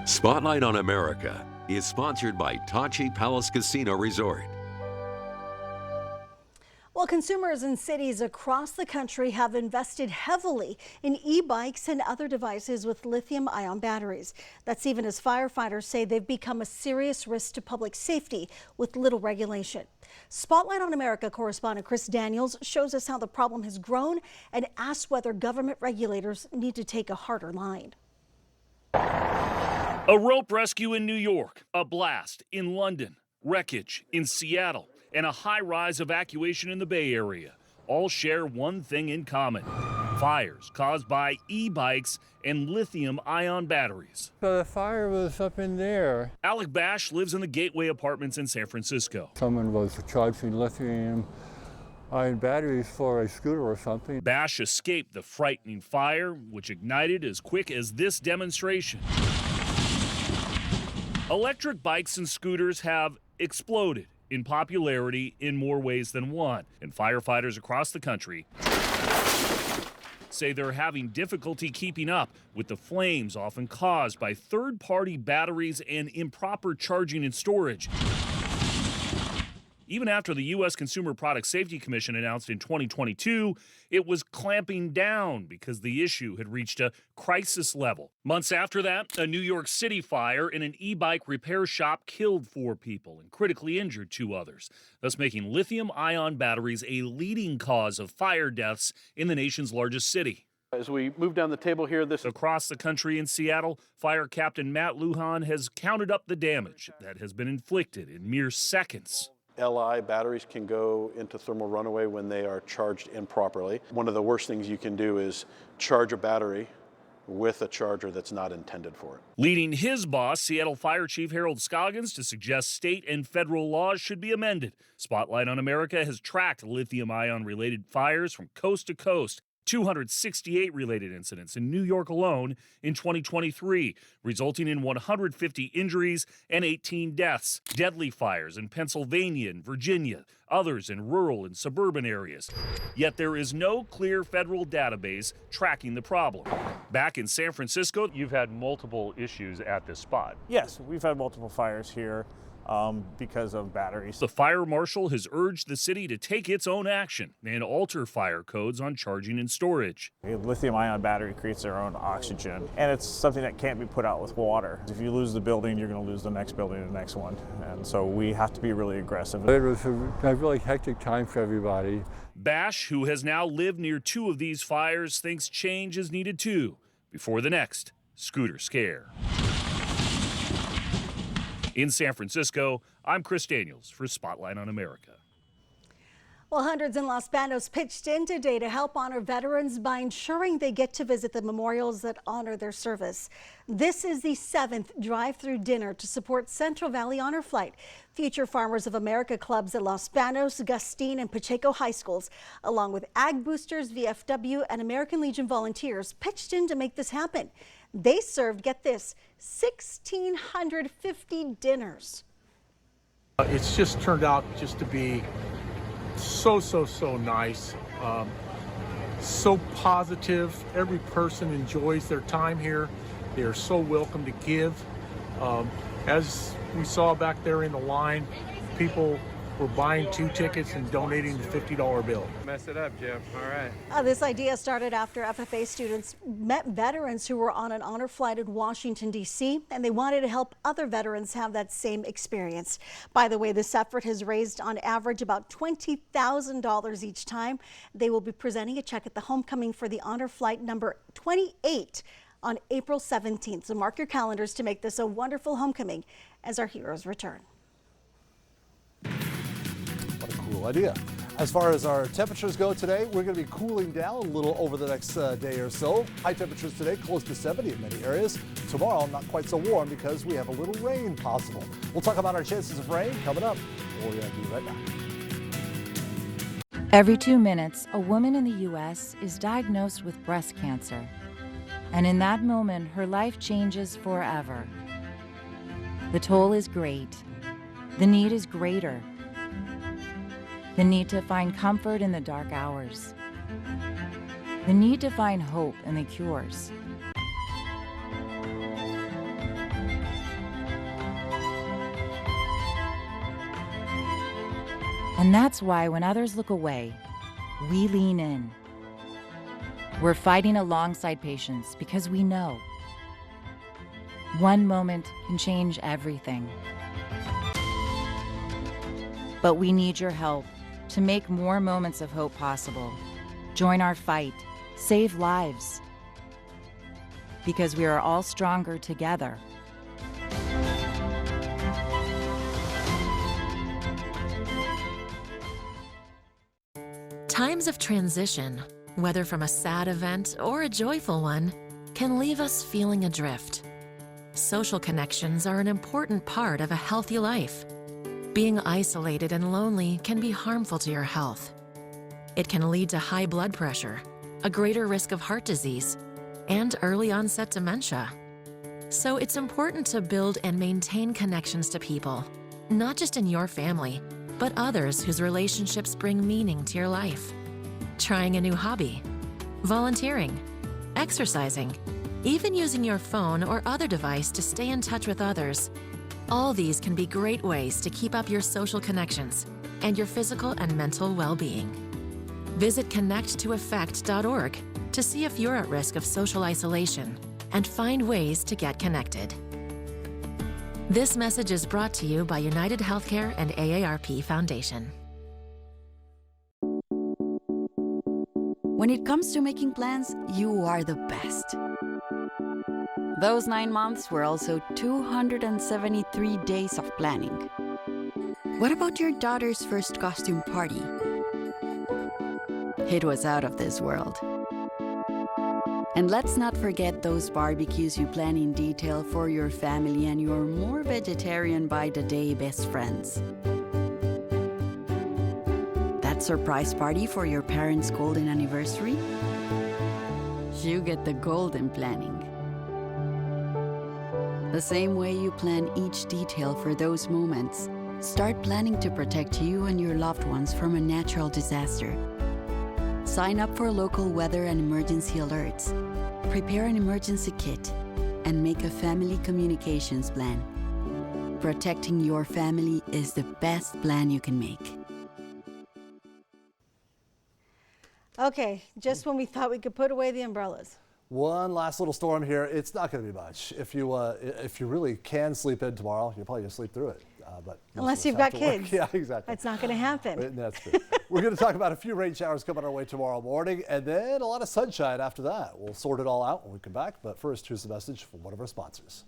Spotlight on America is sponsored by Tachi Palace Casino Resort. Well, consumers in cities across the country have invested heavily in e-bikes and other devices with lithium-ion batteries. That's even as firefighters say they've become a serious risk to public safety with little regulation. Spotlight on America correspondent Chris Daniels shows us how the problem has grown and asks whether government regulators need to take a harder line. A rope rescue in New York, a blast in London, wreckage in Seattle, and a high-rise evacuation in the Bay Area. all share one thing in common: fires caused by e-bikes and lithium-ion batteries. So the fire was up in there. Alec Bash lives in the Gateway Apartments in San Francisco. Someone was charging lithium-ion batteries for a scooter or something. Bash escaped the frightening fire, which ignited as quick as this demonstration. Electric bikes and scooters have exploded in popularity in more ways than one, and firefighters across the country say they're having difficulty keeping up with the flames often caused by third-party batteries and improper charging and storage. Even after the U.S. Consumer Product Safety Commission announced in 2022 it was clamping down because the issue had reached a crisis level. Months after that, a New York City fire in an e-bike repair shop killed 4 people and critically injured 2 others, thus making lithium-ion batteries a leading cause of fire deaths in the nation's largest city. As we move down the table here, across the country in Seattle, Fire Captain Matt Lujan has counted up the damage that has been inflicted in mere seconds. Li batteries can go into thermal runaway when they are charged improperly. One of the worst things you can do is charge a battery with a charger that's not intended for it. Leading his boss, Seattle Fire Chief Harold Scoggins, to suggest state and federal laws should be amended. Spotlight on America has tracked lithium-ion related fires from coast to coast. 268 related incidents in New York alone in 2023, resulting in 150 injuries and 18 deaths. Deadly fires in Pennsylvania and Virginia, others in rural and suburban areas. Yet there is no clear federal database tracking the problem. Back in San Francisco, you've had multiple issues at this spot. Yes, we've had multiple fires here. Because of batteries. The fire marshal has urged the city to take its own action and alter fire codes on charging and storage. A lithium-ion battery creates their own oxygen, and it's something that can't be put out with water. If you lose the building, you're going to lose the next building and the next one. And so we have to be really aggressive. It was a really hectic time for everybody. Bash, who has now lived near 2 of these fires, thinks change is needed too before the next scooter scare. In San Francisco, I'm Chris Daniels for Spotlight on America. Well, hundreds in Los Banos pitched in today to help honor veterans by ensuring they get to visit the memorials that honor their service. This is the 7th drive-through dinner to support Central Valley Honor Flight. Future Farmers of America clubs at Los Banos, Gustine, and Pacheco High Schools, along with Ag Boosters, VFW, and American Legion volunteers, pitched in to make this happen. They served, get this, 1,650 dinners. It's just turned out just to be so nice, so positive. Every person enjoys their time here. They are so welcome to give. As we saw back there in the line, people were buying 2 tickets and donating the $50 bill. Mess it up, Jeff. All right. This idea started after FFA students met veterans who were on an honor flight in Washington, D.C., and they wanted to help other veterans have that same experience. By the way, this effort has raised on average about $20,000 each time. They will be presenting a check at the homecoming for the honor flight number 28 on April 17th. So mark your calendars to make this a wonderful homecoming as our heroes return. What a cool idea. As far as our temperatures go today, we're going to be cooling down a little over the next day or so. High temperatures today close to 70 in many areas. Tomorrow, not quite so warm because we have a little rain possible. We'll talk about our chances of rain coming up. We'll do right now. Every 2 minutes, a woman in the U.S. is diagnosed with breast cancer. And in that moment, her life changes forever. The toll is great. The need is greater. The need to find comfort in the dark hours. The need to find hope in the cures. And that's why when others look away, we lean in. We're fighting alongside patients because we know one moment can change everything. But we need your help to make more moments of hope possible. Join our fight. Save lives. Because we are all stronger together. Times of transition, whether from a sad event or a joyful one, can leave us feeling adrift. Social connections are an important part of a healthy life. Being isolated and lonely can be harmful to your health. It can lead to high blood pressure, a greater risk of heart disease, and early onset dementia. So it's important to build and maintain connections to people, not just in your family, but others whose relationships bring meaning to your life. Trying a new hobby, volunteering, exercising, even using your phone or other device to stay in touch with others. All these can be great ways to keep up your social connections and your physical and mental well-being. Visit connecttoeffect.org to see if you're at risk of social isolation and find ways to get connected. This message is brought to you by United Healthcare and AARP Foundation. When it comes to making plans, you are the best. Those 9 months were also 273 days of planning. What about your daughter's first costume party? It was out of this world. And let's not forget those barbecues you plan in detail for your family and your more vegetarian by the day best friends. That surprise party for your parents' golden anniversary? You get the golden planning. The same way you plan each detail for those moments, start planning to protect you and your loved ones from a natural disaster. Sign up for local weather and emergency alerts. Prepare an emergency kit and make a family communications plan. Protecting your family is the best plan you can make. Okay, just when we thought we could put away the umbrellas. One last little storm here. It's not going to be much. If you really can sleep in tomorrow, you're probably going to sleep through it. But unless you've got kids. Yeah, exactly. It's not going to happen. That's true. We're going to talk about a few rain showers coming our way tomorrow morning, and then a lot of sunshine after that. We'll sort it all out when we come back. But first, here's a message from one of our sponsors.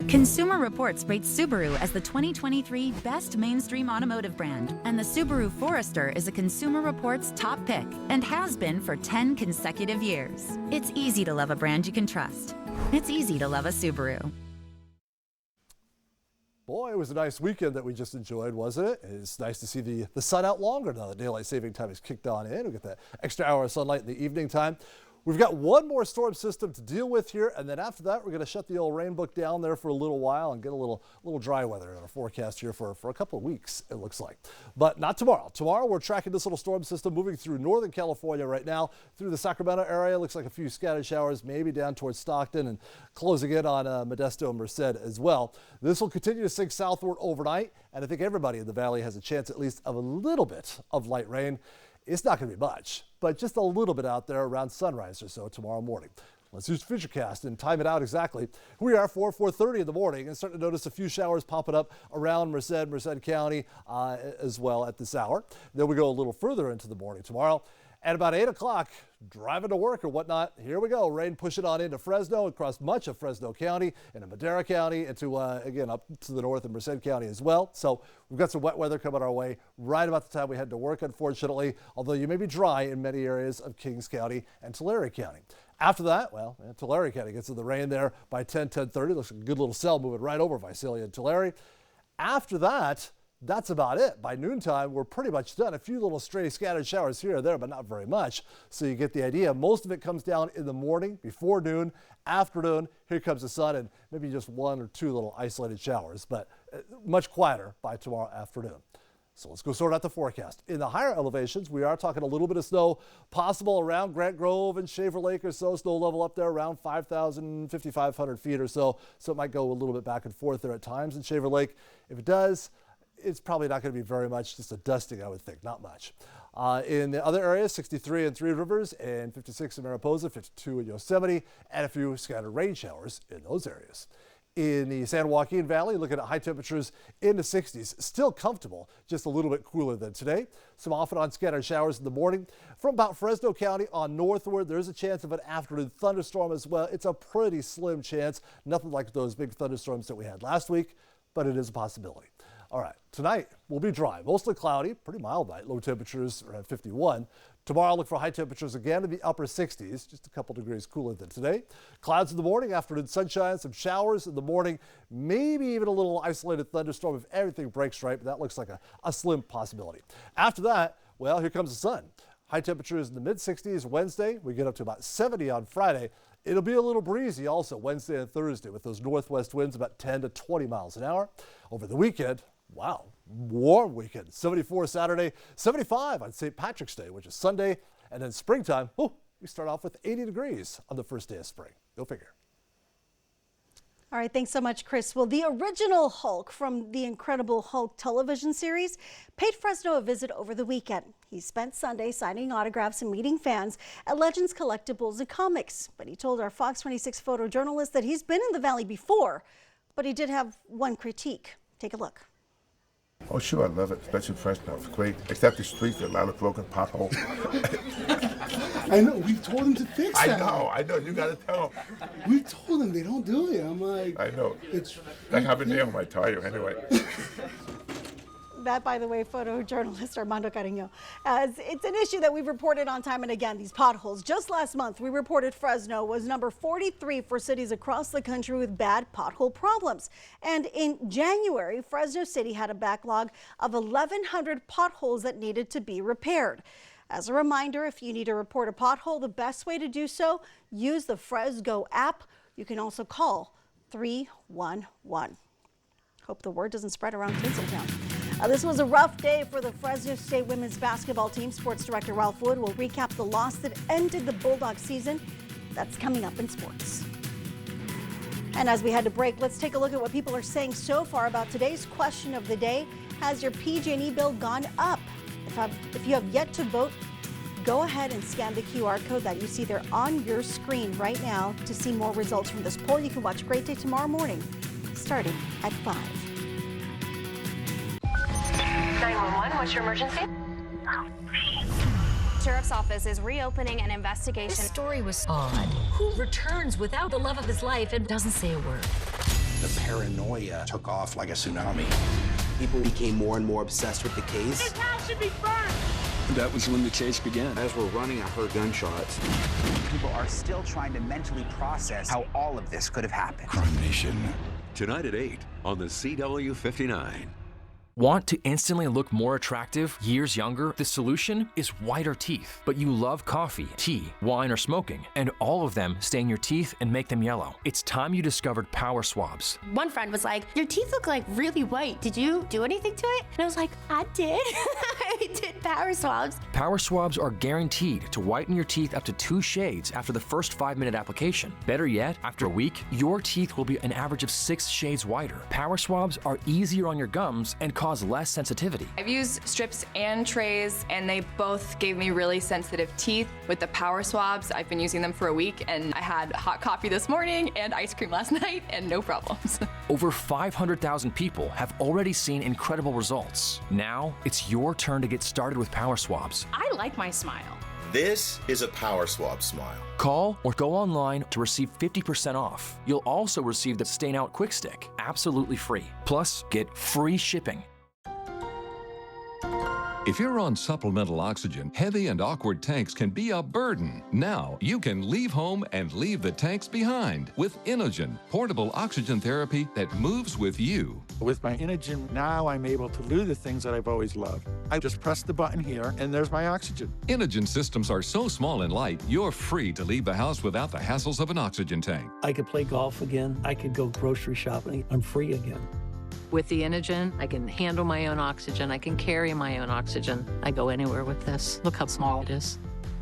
Consumer Reports rates Subaru as the 2023 best mainstream automotive brand, and the Subaru Forester is a Consumer Reports top pick and has been for 10 consecutive years. It's easy to love a brand you can trust. It's easy to love a Subaru. Boy, it was a nice weekend that we just enjoyed, wasn't it? It's nice to see the sun out longer now that daylight saving time is kicked on in. We get that extra hour of sunlight in the evening time. We've got one more storm system to deal with here, and then after that, we're going to shut the old rain book down there for a little while and get a little dry weather in our forecast here for a couple of weeks, it looks like. But not tomorrow. Tomorrow, we're tracking this little storm system moving through Northern California right now, through the Sacramento area. Looks like a few scattered showers, maybe down towards Stockton and closing in on Modesto and Merced as well. This will continue to sink southward overnight, and I think everybody in the valley has a chance at least of a little bit of light rain. It's not going to be much, but just a little bit out there around sunrise or so tomorrow morning. Let's use Futurecast and time it out exactly. We are 4:30 in the morning and starting to notice a few showers popping up around Merced County as well at this hour. Then we go a little further into the morning tomorrow. At about 8 o'clock, driving to work or whatnot, here we go. Rain pushing on into Fresno, across much of Fresno County, into Madera County, into, again, up to the north in Merced County as well. So we've got some wet weather coming our way right about the time we head to work, unfortunately, although you may be dry in many areas of Kings County and Tulare County. After that, well, Tulare County gets in the rain there by 10:30. Looks like a good little cell moving right over Visalia and Tulare. After that, that's about it. By noontime, we're pretty much done. A few little stray scattered showers here or there, but not very much. So you get the idea. Most of it comes down in the morning, before noon, afternoon. Here comes the sun and maybe just one or two little isolated showers, but much quieter by tomorrow afternoon. So let's go sort out the forecast. In the higher elevations, we are talking a little bit of snow possible around Grant Grove and Shaver Lake or so. Snow level up there around 5,000, 5,500 feet or so. So it might go a little bit back and forth there at times in Shaver Lake. If it does, it's probably not going to be very much, just a dusting, I would think, not much. In the other areas, 63 in Three Rivers and 56 in Mariposa, 52 in Yosemite, and a few scattered rain showers in those areas. In the San Joaquin Valley, looking at high temperatures in the 60s, still comfortable, just a little bit cooler than today. Some off and on scattered showers in the morning. From about Fresno County on northward, there's a chance of an afternoon thunderstorm as well. It's a pretty slim chance, nothing like those big thunderstorms that we had last week, but it is a possibility. All right, tonight will be dry, mostly cloudy, pretty mild night. Low temperatures around 51. Tomorrow, look for high temperatures again in the upper 60s, just a couple degrees cooler than today. Clouds in the morning, afternoon sunshine, some showers in the morning, maybe even a little isolated thunderstorm if everything breaks right, but that looks like a slim possibility. After that, well, here comes the sun. High temperatures in the mid-60s Wednesday. We get up to about 70 on Friday. It'll be a little breezy also Wednesday and Thursday with those northwest winds about 10 to 20 miles an hour. Over the weekend, wow, warm weekend. 74 Saturday, 75 on St. Patrick's Day, which is Sunday. And then springtime, we start off with 80 degrees on the first day of spring. Go figure. All right, thanks so much, Chris. Well, the original Hulk from the Incredible Hulk television series paid Fresno a visit over the weekend. He spent Sunday signing autographs and meeting fans at Legends Collectibles and Comics. But he told our Fox 26 photojournalist that he's been in the Valley before, but he did have one critique. Take a look. Oh, sure, I love it, especially Fresno. It's great, except the streets, a lot of broken potholes. I know, we told them to fix that. I know, you gotta tell them. We told them they don't do it. I'm like, I know. I have a nail on my tire anyway. That, by the way, photojournalist Armando Carreño. As it's an issue that we've reported on time and again, these potholes. Just last month, we reported Fresno was number 43 for cities across the country with bad pothole problems. And in January, Fresno City had a backlog of 1,100 potholes that needed to be repaired. As a reminder, if you need to report a pothole, the best way to do so, use the Fresgo app. You can also call 311. Hope the word doesn't spread around Tinseltown. This was a rough day for the Fresno State women's basketball team. Sports director Ralph Wood will recap the loss that ended the Bulldog season. That's coming up in sports. And as we head to break, let's take a look at what people are saying so far about today's question of the day. Has your PG&E bill gone up? If you have yet to vote, go ahead and scan the QR code that you see there on your screen right now to see more results from this poll. You can watch Great Day tomorrow morning, starting at 5. 911, what's your emergency? Sheriff's office is reopening an investigation. This story was odd. Who returns without the love of his life and doesn't say a word? The paranoia took off like a tsunami. People became more and more obsessed with the case. This house should be burned! That was when the chase began. As we're running, I heard gunshots. People are still trying to mentally process how all of this could have happened. Crime Nation. Tonight at 8 on the CW59. Want to instantly look more attractive, years younger? The solution is whiter teeth. But you love coffee, tea, wine, or smoking, and all of them stain your teeth and make them yellow. It's time you discovered Power Swabs. One friend was like, your teeth look like really white. Did you do anything to it? And I was like, I did. I did Power Swabs. Power Swabs are guaranteed to whiten your teeth up to 2 shades after the first 5-minute application. Better yet, after a week, your teeth will be an average of 6 shades whiter. Power Swabs are easier on your gums and cause less sensitivity. I've used strips and trays, and they both gave me really sensitive teeth. With the Power Swabs, I've been using them for a week, and I had hot coffee this morning and ice cream last night, and no problems. Over 500,000 people have already seen incredible results. Now, it's your turn to get started with Power Swabs. I like my smile. This is a Power Swab smile. Call or go online to receive 50% off. You'll also receive the Stain Out Quick Stick, absolutely free. Plus, get free shipping. If you're on supplemental oxygen, heavy and awkward tanks can be a burden. Now you can leave home and leave the tanks behind with Inogen, portable oxygen therapy that moves with you. With my Inogen, now I'm able to do the things that I've always loved. I just press the button here and there's my oxygen. Inogen systems are so small and light, you're free to leave the house without the hassles of an oxygen tank. I could play golf again. I could go grocery shopping. I'm free again. With the Inogen, I can handle my own oxygen. I can carry my own oxygen. I go anywhere with this. Look how small it is.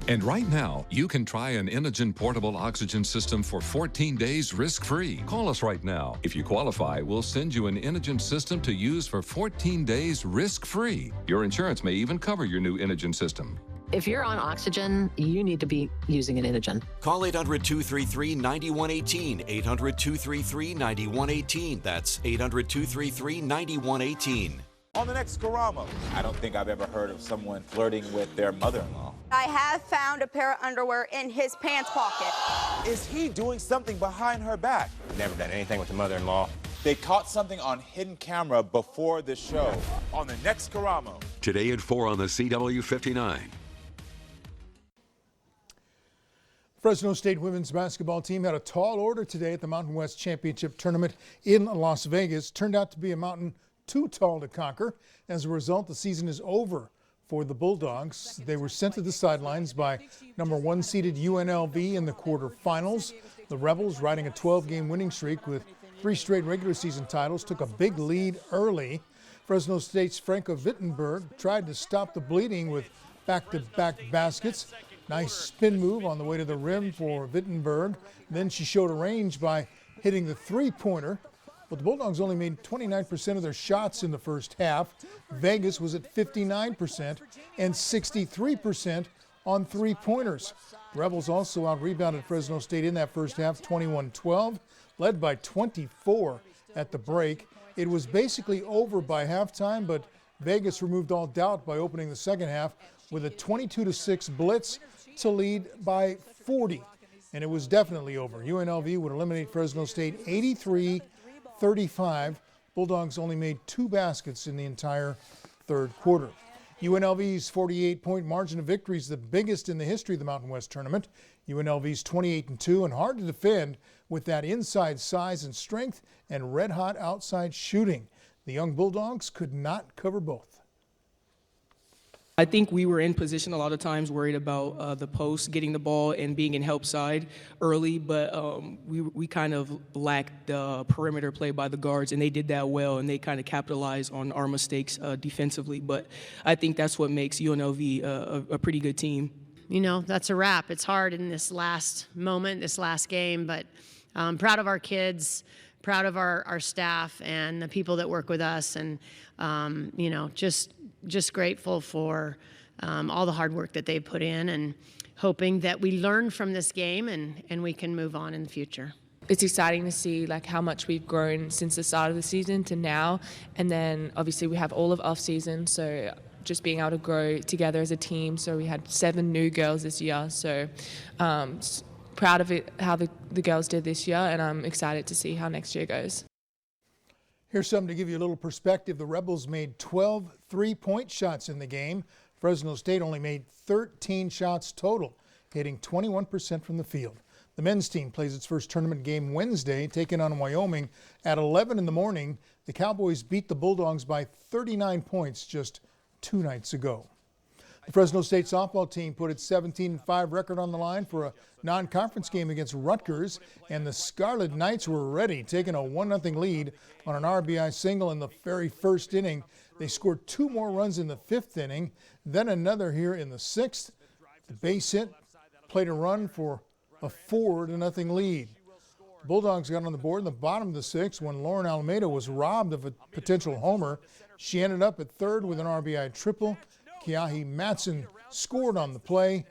And right now, you can try an Inogen portable oxygen system for 14 days risk-free. Call us right now. If you qualify, we'll send you an Inogen system to use for 14 days risk-free. Your insurance may even cover your new Inogen system. If you're on oxygen, you need to be using an Inogen. Call 800-233-9118. 800-233-9118. That's 800-233-9118. On the next Karamo, I don't think I've ever heard of someone flirting with their mother-in-law. I have found a pair of underwear in his pants pocket. Is he doing something behind her back? Never done anything with the mother-in-law. They caught something on hidden camera before the show on the next Karamo. Today at 4 on the CW59. Fresno State women's basketball team had a tall order today at the Mountain West Championship Tournament in Las Vegas. Turned out to be a mountain too tall to conquer. As a result, the season is over for the Bulldogs. They were sent to the sidelines by number 1 seeded UNLV in the quarterfinals. The Rebels, riding a 12-game winning streak with 3 straight regular season titles, took a big lead early. Fresno State's Franca Wittenberg tried to stop the bleeding with back-to-back baskets. Nice spin move on the way to the rim for Wittenberg. Then she showed a range by hitting the three-pointer. But the Bulldogs only made 29% of their shots in the first half. Vegas was at 59% and 63% on three-pointers. Rebels also out-rebounded Fresno State in that first half, 21-12, led by 24 at the break. It was basically over by halftime, but Vegas removed all doubt by opening the second half with a 22-6 blitz to lead by 40. And it was definitely over. UNLV would eliminate Fresno State 83-35. Bulldogs only made 2 baskets in the entire third quarter. UNLV's 48-point margin of victory is the biggest in the history of the Mountain West Tournament. UNLV's 28-2 and hard to defend with that inside size and strength and red-hot outside shooting. The young Bulldogs could not cover both. I think we were in position a lot of times, worried about the post, getting the ball and being in help side early, but we kind of lacked the perimeter play by the guards, and they did that well, and they kind of capitalized on our mistakes defensively. But I think that's what makes UNLV a pretty good team. You know, that's a wrap. It's hard in this last moment, this last game, but I'm proud of our kids, proud of our staff and the people that work with us, and you know, just grateful for all the hard work that they put in, and hoping that we learn from this game and we can move on in the future. It's exciting to see like how much we've grown since the start of the season to now, and then obviously we have all of off season, so just being able to grow together as a team. So we had 7 new girls this year, so proud of it, how the girls did this year, and I'm excited to see how next year goes. Here's something to give you a little perspective. The Rebels made 12 three-point shots in the game. Fresno State only made 13 shots total, hitting 21% from the field. The men's team plays its first tournament game Wednesday, taking on Wyoming at 11 in the morning. The Cowboys beat the Bulldogs by 39 points just 2 nights ago. The Fresno State softball team put its 17-5 record on the line for a non-conference game against Rutgers, and the Scarlet Knights were ready, taking a 1-0 lead on an RBI single in the very first inning. They scored 2 more runs in the 5th inning, then another here in the 6th. The base hit played a run for a 4-0 lead. Bulldogs got on the board in the bottom of the 6th when Lauren Almeida was robbed of a potential homer. She ended up at third with an RBI triple. Kiahi Matson scored on the play,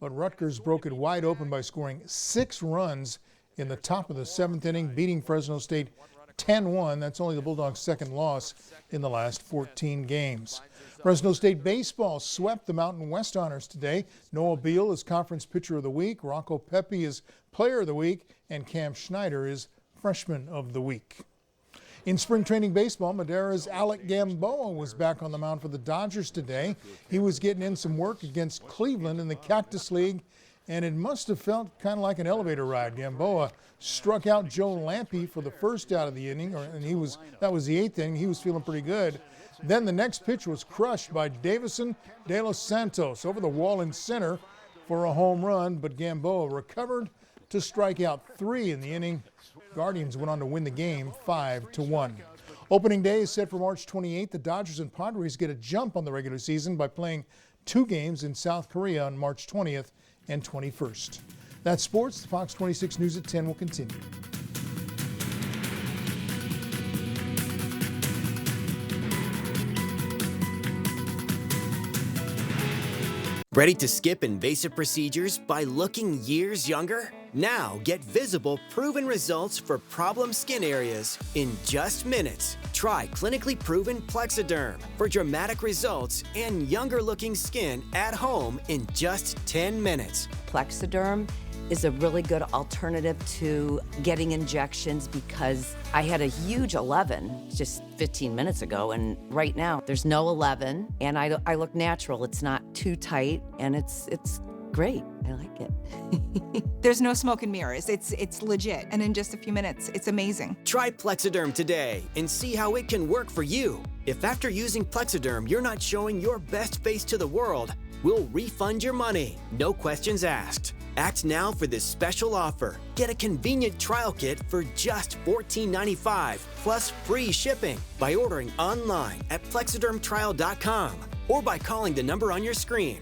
but Rutgers broke it wide open by scoring 6 runs in the top of the 7th inning, beating Fresno State 10-1. That's only the Bulldogs' second loss in the last 14 games. Fresno State baseball swept the Mountain West honors today. Noah Beal is Conference Pitcher of the Week, Rocco Pepe is Player of the Week, and Cam Schneider is Freshman of the Week. In spring training baseball, Madera's Alec Gamboa was back on the mound for the Dodgers today. He was getting in some work against Cleveland in the Cactus League, and it must have felt kind of like an elevator ride. Gamboa struck out Joe Lampe for the first out of the inning, and that was the 8th inning. He was feeling pretty good. Then the next pitch was crushed by Davison De Los Santos over the wall in center for a home run, but Gamboa recovered to strike out 3 in the inning. Guardians went on to win the game 5-1. Opening day is set for March 28th. The Dodgers and Padres get a jump on the regular season by playing 2 games in South Korea on March 20th and 21st. That's sports. The Fox 26 News at 10 will continue. Ready to skip invasive procedures by looking years younger? Now get visible, proven results for problem skin areas in just minutes. Try clinically proven Plexiderm for dramatic results and younger looking skin at home in just 10 minutes. Plexiderm is a really good alternative to getting injections because I had a huge 11 just 15 minutes ago, and right now there's no 11, and I look natural. It's not too tight, and it's great. I like it. There's no smoke and mirrors. It's legit, and in just a few minutes, it's amazing. Try Plexiderm today and see how it can work for you. If after using Plexiderm you're not showing your best face to the world, we'll refund your money. No questions asked. Act now for this special offer. Get a convenient trial kit for just $14.95 plus free shipping by ordering online at plexidermtrial.com or by calling the number on your screen.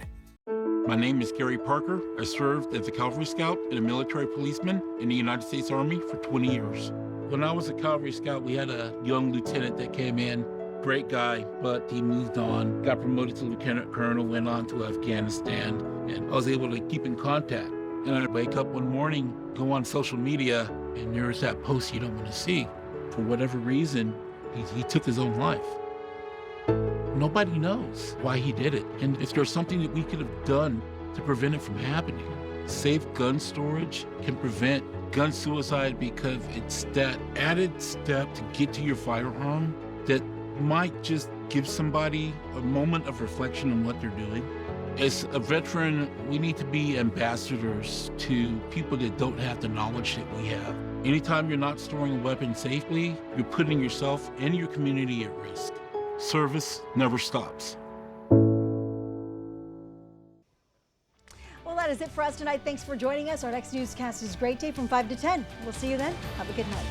My name is Gary Parker. I served as a Cavalry Scout and a military policeman in the United States Army for 20 years. When I was a Cavalry Scout, we had a young lieutenant that came in. Great guy, but he moved on, got promoted to lieutenant colonel, went on to Afghanistan, and I was able to keep in contact. And I'd wake up one morning, go on social media, and there's that post you don't want to see. For whatever reason, he took his own life. Nobody knows why he did it. And if there's something that we could have done to prevent it from happening, safe gun storage can prevent gun suicide because it's that added step to get to your firearm that might just give somebody a moment of reflection on what they're doing. As a veteran, we need to be ambassadors to people that don't have the knowledge that we have. Anytime you're not storing a weapon safely, you're putting yourself and your community at risk. Service never stops. Well, that is it for us tonight. Thanks for joining us. Our next newscast is Great Day from 5 to 10. We'll see you then. Have a good night.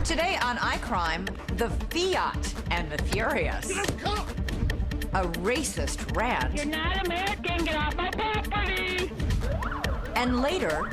Today on iCrime, the Fiat and the Furious. A racist rant. You're not American, get off my property! And later,